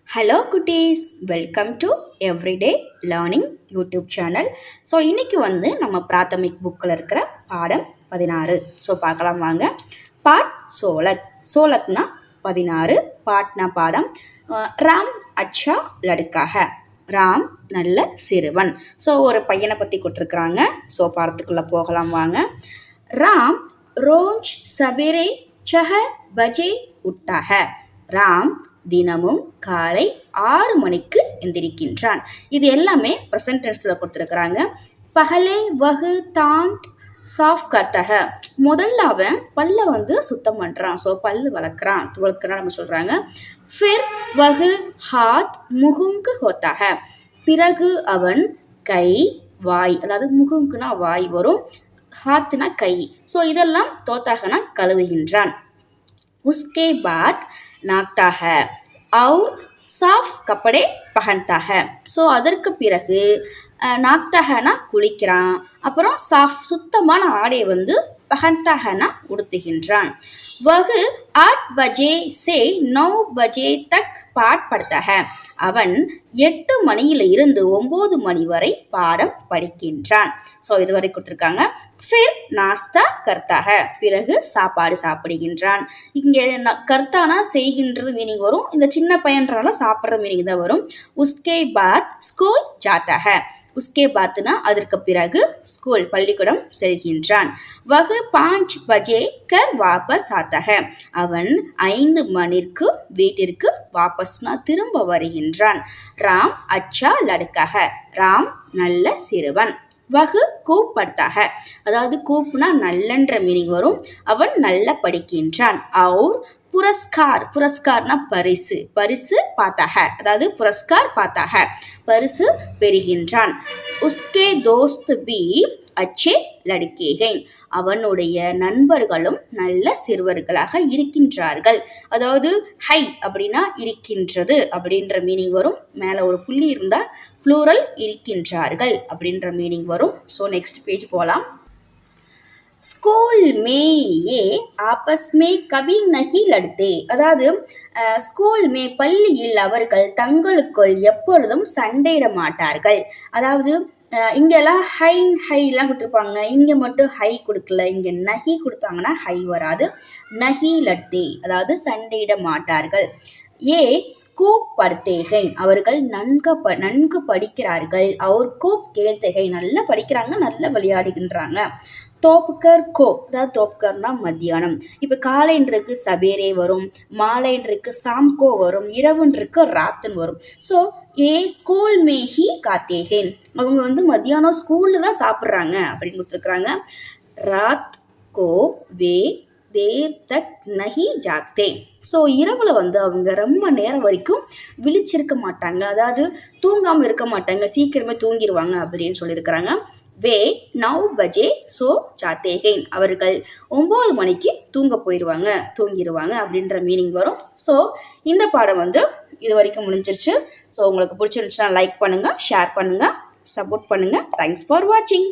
Hello குட்டீஸ், welcome to everyday learning YouTube channel. So இன்றைக்கி நம்ம பிராத்தமிக் புக்கில் இருக்கிற பாடம் 16. ஸோ பார்க்கலாம் வாங்க. பாட் சோலக். சோலக்னா 16, பாட்னா பாடம். ராம் அச்சா லடுக்காக. ராம் நல்ல சிறுவன். ஸோ ஒரு பையனை பற்றி கொடுத்துருக்குறாங்க. ஸோ பாடத்துக்குள்ளே போகலாம் வாங்க. ராம் ரோஜ் சபேரே சஹ பஜே உட்டாக. ராம் தினமும் காலை 6 மணிக்கு எந்திரிக்கின்றான். இது எல்லாமே ப்ரெசன்ட் டென்ஸில் கொடுத்துருக்குறாங்க. பகலே வகு தாந்த் சாஃப் கர்த்தக. முதல்ல அவன் பல்லை சுத்தம் பண்ணுறான். ஸோ பல்லு துவக்கிறான் நம்ம சொல்கிறாங்க. ஃபிர் வகு ஹாத் முகுங்கு ஹோத்தாக. பிறகு அவன் கை வாய், அதாவது முகுங்குனா வாய் வரும், ஹாத்னா கை. ஸோ இதெல்லாம் தோத்தாகனா கழுவுகின்றான். உஸ்கே பாத் நாக்தா ஹை और साफ कपड़े पहनता है. ஸோ அதற்கு பிறகு நாக்தகனா குளிக்கிறான். அப்புறம் சாஃப் சுத்தமான ஆடை பஹன்தகனா உடுத்துகின்றான். வகு 8 பஜே சே 9 பஜே தக் பாட் படுத்தா ஹை. அவன் 8 மணியில இருந்து 9 மணி வரை பாடம் படிக்கின்றான். ஸோ இதுவரை கொடுத்துருக்காங்க. ஃபிர் நாஸ்தா கர்த்தா ஹை. பிறகு சாப்பாடு சாப்பிடுகின்றான். இங்கே கர்த்தானா செய்கின்றது மீனிங் வரும். இந்த சின்ன பையன்றால சாப்பிட்ற மீனிங் தான் வரும். உஸ்கே பாத் ஸ்கூல் ஜாத்தா ஹை. உஸ்கே பாத்னா அதற்கு பிறகு ஸ்கூல் பள்ளிக்கூடம் செல்கின்றான். வகு 5 பஜே கர் வாபஸ் ஆத்தா ஹை. அவன் 5 மணிக்கு வீட்டிற்கு வாபஸ்னா திரும்ப வருகின்றான். ராம் அச்சா லடுக்காக. ராம் நல்ல சிறுவன். வகு கூப் படுத்தாக, அதாவது கூப்னா நல்லன்ற மீனிங் வரும். அவன் நல்ல படிக்கின்றான். அவுர் புரஸ்கார். புரஸ்கார்னா பரிசு. பரிசு பார்த்தாக, அதாவது புரஸ்கார் பார்த்தாக பரிசு பெறுகின்றான். உஸ்கே தோஸ்த் பி அச்சே லடுக்கேகேன். அவனுடைய நண்பர்களும் நல்ல சிறுவர்களாக இருக்கின்றார்கள். அதாவது ஹை அப்படின்னா இருக்கின்றது அப்படின்ற மீனிங் வரும். மேலே ஒரு புள்ளி இருந்தால் ப்ளூரல் இருக்கின்றார்கள் அப்படின்ற மீனிங் வரும். ஸோ நெக்ஸ்ட் பேஜ் போகலாம். ஸ்கூல் மே ஏ ஆபஸ் மே கபி நகி லடுத்தே. அதாவது ஸ்கூல் மே பள்ளியில் அவர்கள் தங்களுக்குள் எப்பொழுதும் சண்டையிட மாட்டார்கள். அதாவது இங்கெல்லாம் ஹைலாம் கொடுத்துருப்பாங்க, இங்கே மட்டும் ஹை கொடுக்கல. இங்கே நகி கொடுத்தாங்கன்னா ஹை வராது. நகி லடுத்தே, அதாவது சண்டையிட மாட்டார்கள். ஏ ஸ்கூப் படுத்தேகை. அவர்கள் நன்கு படிக்கிறார்கள். அவர் கூப் கேள்தேகை, நல்லா படிக்கிறாங்க, நல்லா விளையாடுகின்றாங்க. தோப்புக்கர் கோ, அதாவது தோப்புக்கர்னா மத்தியானம். இப்போ காலைன்றிருக்கு சபேரே வரும், மாலைன்றிருக்கு சாம்கோ வரும், இரவுன்றிருக்கு ராத்துன்னு வரும். ஸோ ஏ ஸ்கூல் மேஹி காத்தேகேன். அவங்க மத்தியானம் ஸ்கூலில் தான் சாப்பிட்றாங்க அப்படின்னு கொடுத்துருக்குறாங்க. ராத் கோ வே தேர் தக் நஹி ஜாக்தே. ஸோ இரவில் அவங்க ரொம்ப நேரம் வரைக்கும் விழிச்சிருக்க மாட்டாங்க, அதாவது தூங்காமல் இருக்க மாட்டாங்க, சீக்கிரமே தூங்கிடுவாங்க அப்படின்னு சொல்லியிருக்கிறாங்க. வே 9 பஜே சோ ஜாத்தேகேன். அவர்கள் 9 மணிக்கு தூங்கிடுவாங்க அப்படின்ற மீனிங் வரும். ஸோ இந்த பாடம் இது வரைக்கும் முடிஞ்சிருச்சு. ஸோ உங்களுக்கு பிடிச்சிருந்துச்சுன்னா லைக் பண்ணுங்கள், ஷேர் பண்ணுங்கள், சப்போர்ட் பண்ணுங்கள். தேங்க்ஸ் ஃபார் வாட்சிங்.